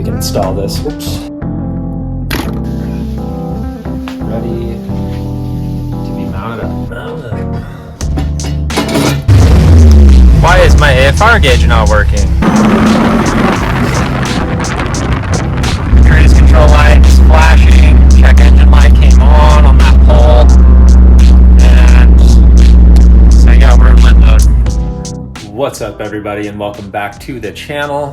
we can install this. Whoops. Ready to be mounted up. Why is my AFR gauge not working? Cruise control light is flashing. Check engine light came on that pole. And so yeah, we're in lit mode. What's up, everybody, and welcome back to the channel.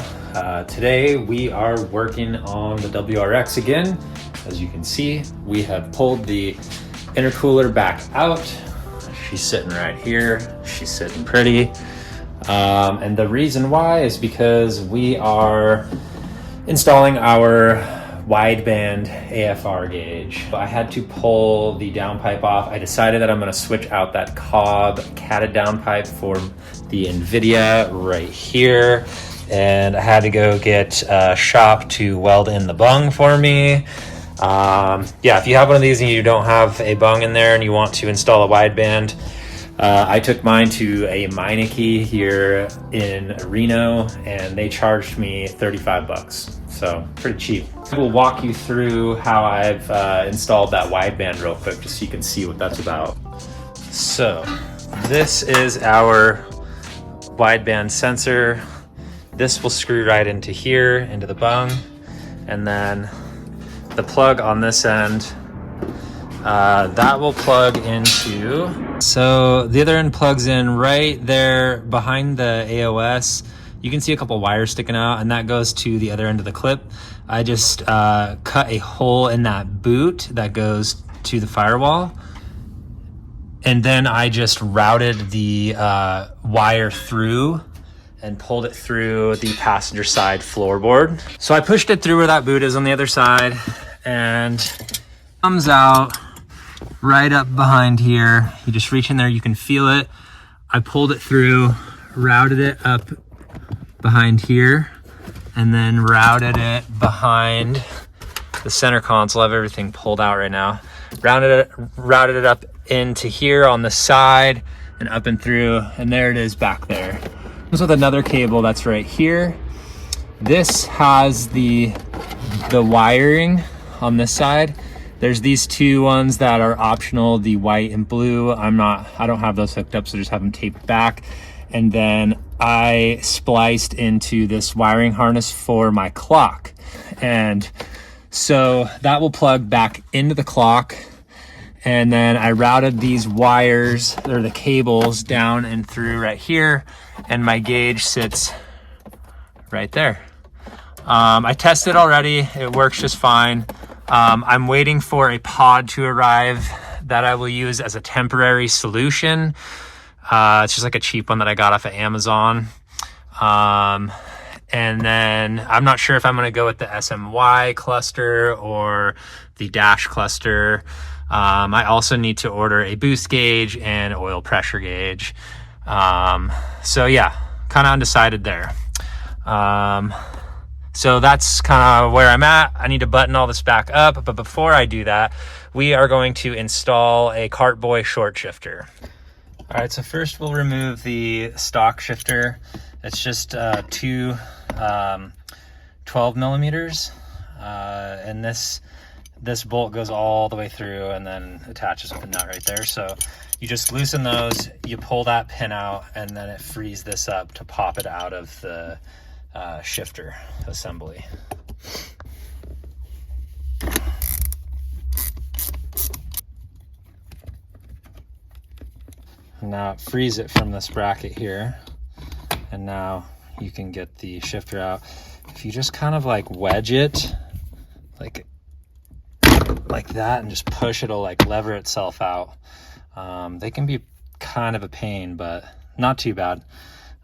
Today we are working on the WRX again. As you can see, we have pulled the intercooler back out. She's sitting right here. She's sitting pretty. And the reason why is because we are installing our wideband AFR gauge. I had to pull the downpipe off. I decided that I'm going to switch out that Cobb catted downpipe for the Invidia right here. And I had to go get a shop to weld in the bung for me. Yeah, if you have one of these and you don't have a bung in there and you want to install a wideband, I took mine to a Meineke here in Reno, and they charged me 35 bucks. So pretty cheap. We'll walk you through how I've installed that wideband real quick, just so you can see what that's about. So this is our wideband sensor. This will screw right into here, into the bung, and then the plug on this end, that will plug into, so the other end plugs in right there behind the AOS. You can see a couple wires sticking out, and that goes to the other end of the clip. I just cut a hole in that boot that goes to the firewall, and then I just routed the wire through and pulled it through the passenger side floorboard. So I pushed it through where that boot is on the other side, and comes out right up behind here. You just reach in there, you can feel it. I pulled it through, routed it up behind here, and then routed it behind the center console. I have everything pulled out right now. Routed it up into here on the side and up and through, and there it is back there. Comes with another cable that's right here. This has the wiring on this side. There's these two ones that are optional, the white and blue. I don't have those hooked up, so just have them taped back. And then I spliced into this wiring harness for my clock. And so that will plug back into the clock. And then I routed these wires, or the cables, down and through right here. And my gauge sits right there. I tested already, it works just fine. I'm waiting for a pod to arrive that I will use as a temporary solution. It's just like a cheap one that I got off of Amazon. And then I'm not sure if I'm gonna go with the SMY cluster or the dash cluster. I also need to order a boost gauge and oil pressure gauge. So yeah, kind of undecided there. So that's kind of where I'm at. I need to button all this back up, but before I do that, we are going to install a Cartboy short shifter. All right, so first we'll remove the stock shifter. It's just two 12 millimeters, and this bolt goes all the way through and then attaches with a nut right there. So you just loosen those, you pull that pin out, and then it frees this up to pop it out of the shifter assembly. Now it frees it from this bracket here, and now you can get the shifter out. If you just kind of like wedge it like that and just push, it'll like lever itself out. They can be kind of a pain, but not too bad.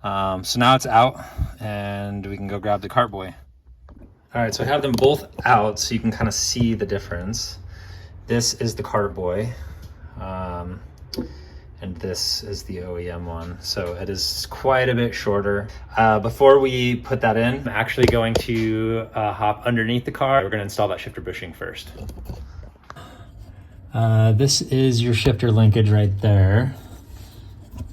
So now it's out, and we can go grab the Cartboy. All right, so I have them both out so you can kind of see the difference. This is the Cartboy, and this is the OEM one. So it is quite a bit shorter. Before we put that in, I'm actually going to hop underneath the car. We're gonna install that shifter bushing first. This is your shifter linkage right there.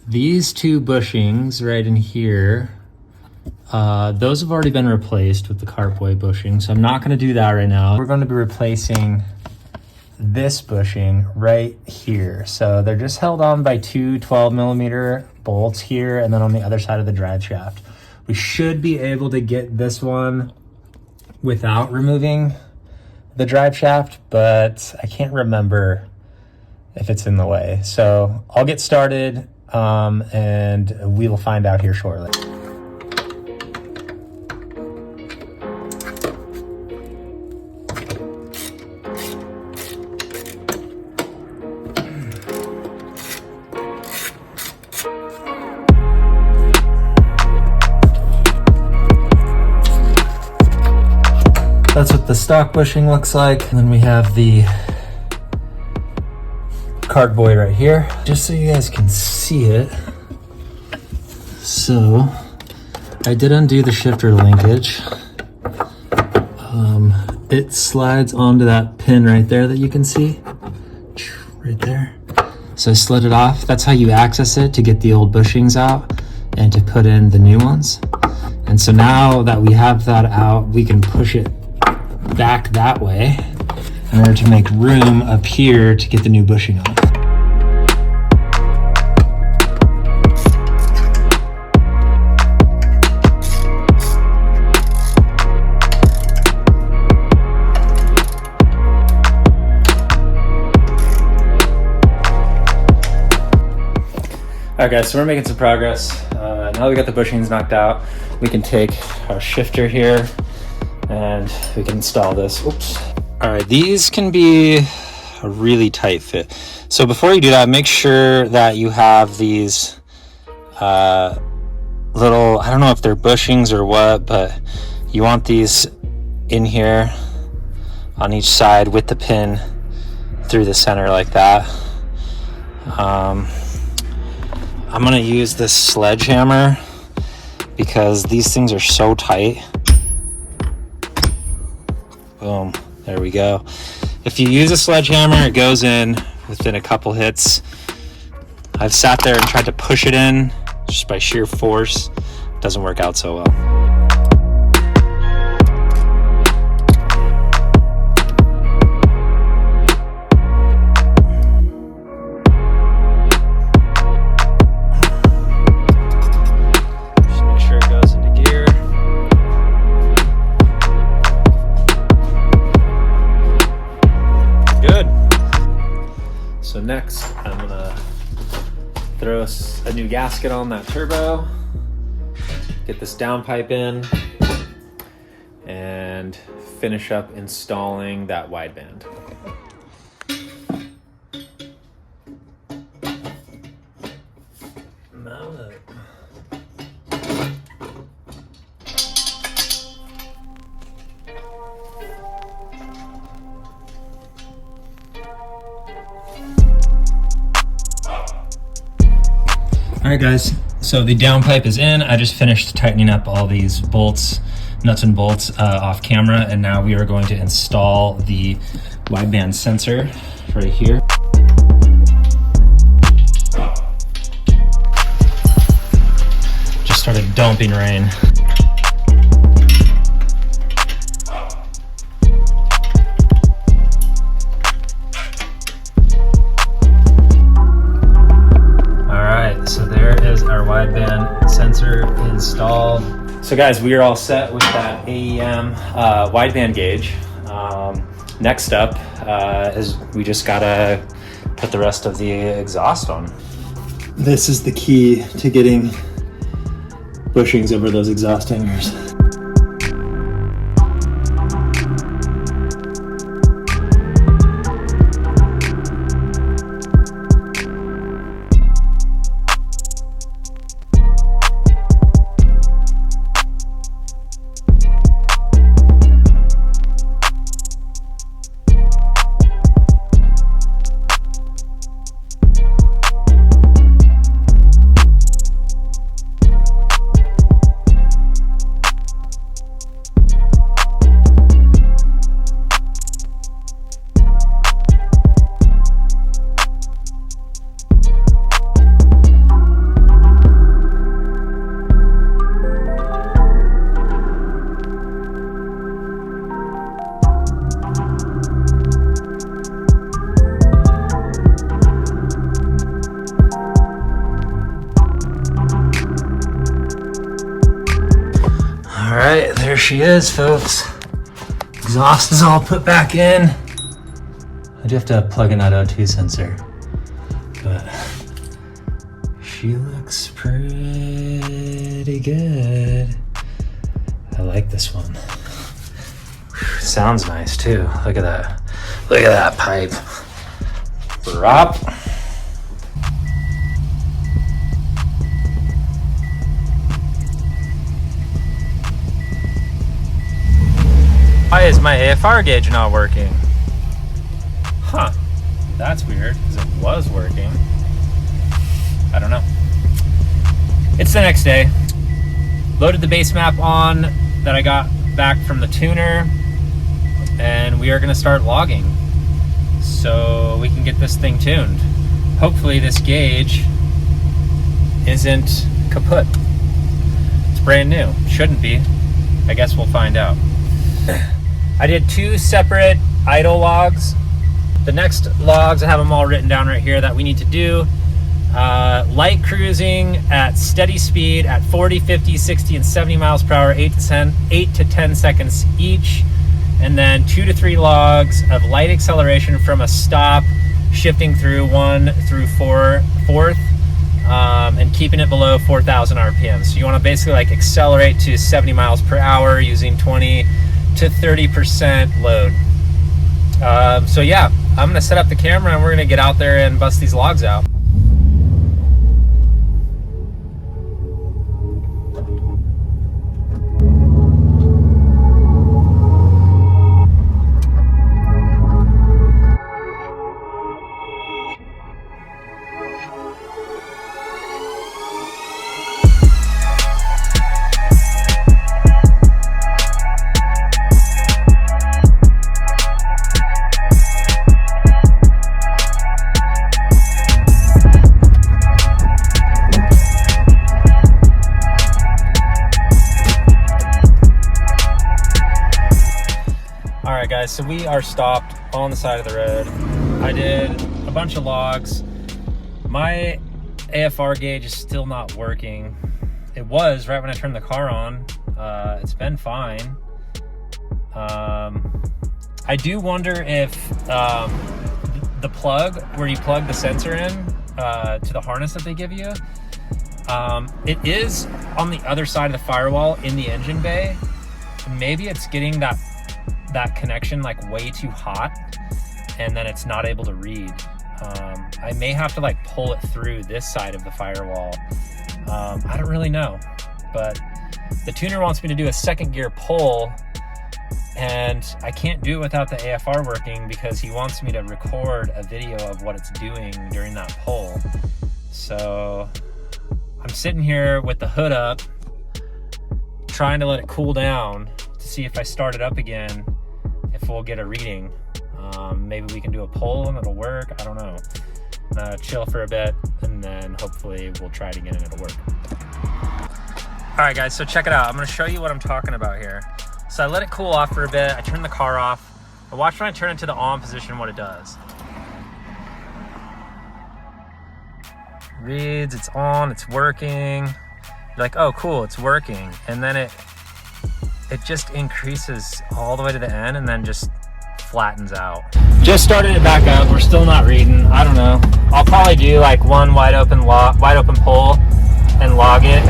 These two bushings right in here Those have already been replaced with the carpway bushing, so I'm not going to do that right now. We're going to be replacing this bushing right here. So they're just held on by two 12mm bolts here, and then on the other side of the drive shaft. We should be able to get this one without removing the drive shaft, but I can't remember if it's in the way. So I'll get started and we will find out here shortly. That's what the stock bushing looks like. And then we have the cardboard right here, just so you guys can see it. So I did undo the shifter linkage. It slides onto that pin right there that you can see, right there. So I slid it off. That's how you access it, to get the old bushings out and to put in the new ones. And so now that we have that out, we can push it back that way in order to make room up here to get the new bushing on. All right guys, so we're making some progress. Now that we got the bushings knocked out, we can take our shifter here and we can install this. Oops. All right, these can be a really tight fit. So before you do that, make sure that you have these little, I don't know if they're bushings or what, but you want these in here on each side with the pin through the center like that. I'm gonna use this sledgehammer because these things are so tight. Boom, there we go. If you use a sledgehammer, it goes in within a couple hits. I've sat there and tried to push it in just by sheer force. It doesn't work out so well. So next, I'm gonna throw a new gasket on that turbo, get this downpipe in, and finish up installing that wideband. Mount up. All right guys, so the downpipe is in. I just finished tightening up all these bolts, nuts and bolts off camera, and now we are going to install the wideband sensor right here. Just started dumping rain. So there is our wideband sensor installed. So guys, we are all set with that AEM wideband gauge. Next up is we just gotta put the rest of the exhaust on. This is the key to getting bushings over those exhaust hangers. All right, there she is, folks. Exhaust is all put back in. I do have to plug in that O2 sensor, but she looks pretty good. I like this one. Sounds nice too. Look at that. Look at that pipe. Drop. Why is my AFR gauge not working? Huh. That's weird, because it was working. I don't know. It's the next day. Loaded the base map on that I got back from the tuner, and we are going to start logging so we can get this thing tuned. Hopefully this gauge isn't kaput. It's brand new. Shouldn't be. I guess we'll find out. I did 2 separate idle logs. The next logs, I have them all written down right here that we need to do. Light cruising at steady speed at 40, 50, 60, and 70 miles per hour, 8 to 10 seconds each. And then 2 to 3 logs of light acceleration from a stop, shifting through 1 through 4th, and keeping it below 4,000 RPM. So you want to basically like accelerate to 70 miles per hour using 20 to 30% load. So yeah, I'm gonna set up the camera and we're gonna get out there and bust these logs out. Alright guys, so we are stopped on the side of the road. I did a bunch of logs. My AFR gauge is still not working. It was right when I turned the car on. It's been fine. I do wonder if the plug where you plug the sensor in to the harness that they give you, it is on the other side of the firewall in the engine bay. Maybe it's getting that connection like way too hot and then it's not able to read. I may have to like pull it through this side of the firewall. I don't really know, but the tuner wants me to do a second gear pull and I can't do it without the AFR working because he wants me to record a video of what it's doing during that pull. So I'm sitting here with the hood up trying to let it cool down to see if I start it up again, if we'll get a reading. Maybe we can do a poll and it'll work. I don't know. I'm gonna chill for a bit and then hopefully we'll try it again and it'll work. All right guys, so check it out. I'm gonna show you what I'm talking about here. So I let it cool off for a bit. I turned the car off. But watch when I turn it to the on position what it does. Reads, it's on, it's working. You're like, oh cool, it's working. And then it just increases all the way to the end and then just flattens out. Just started it back up. We're still not reading. I don't know. I'll probably do like one wide open pull and log it.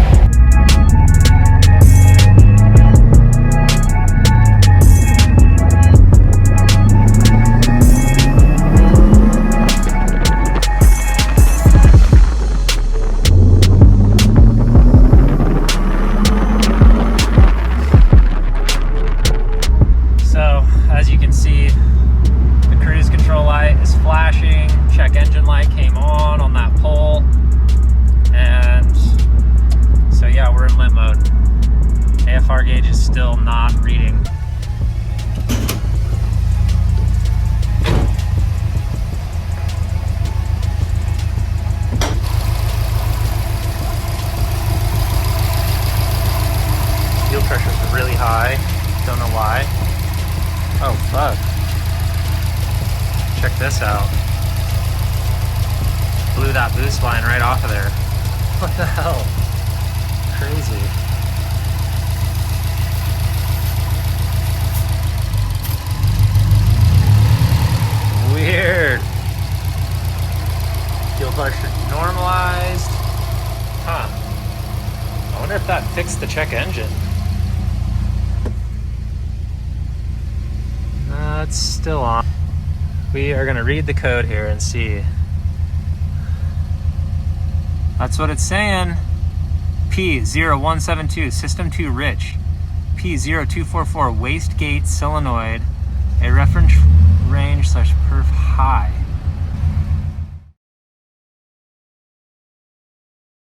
Oh, fuck. Check this out. Blew that boost line right off of there. What the hell? Crazy. wonder if that fixed the check engine. It's still on. We are gonna read the code here and see. That's what it's saying. P0172, system 2 rich. P0244, wastegate solenoid, a reference range / perf high.